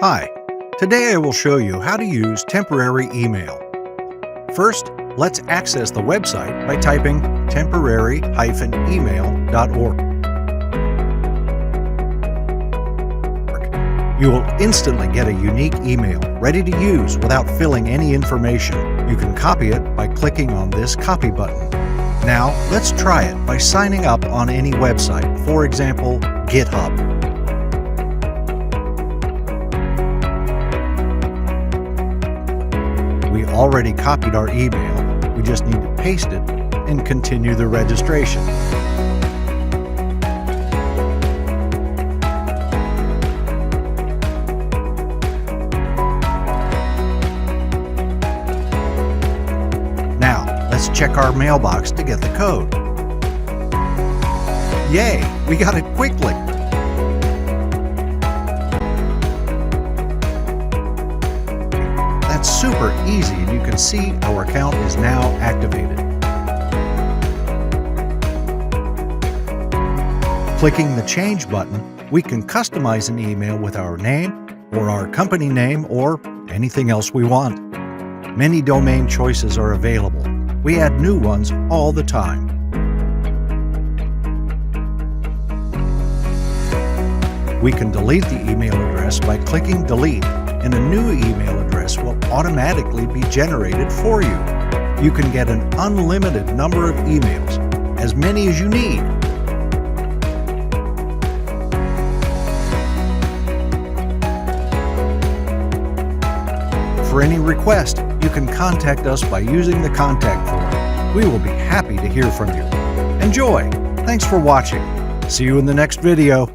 Hi, today I will show you how to use temporary email. First, let's access the website by typing temporary-email.org. You will instantly get a unique email ready to use without filling any information. You can copy it by clicking on this copy button. Now, let's try it by signing up on any website, for example, GitHub. We already copied our email, we just need to paste it and continue the registration. Now, let's check our mailbox to get the code. Yay, we got it quickly! That's super easy, and you can see our account is now activated. Clicking the Change button, we can customize an email with our name or our company name or anything else we want. Many domain choices are available. We add new ones all the time. We can delete the email address by clicking Delete, and a new email address will automatically be generated for you. You can get an unlimited number of emails, as many as you need. For any request, you can contact us by using the contact form. We will be happy to hear from you. Enjoy! Thanks for watching. See you in the next video.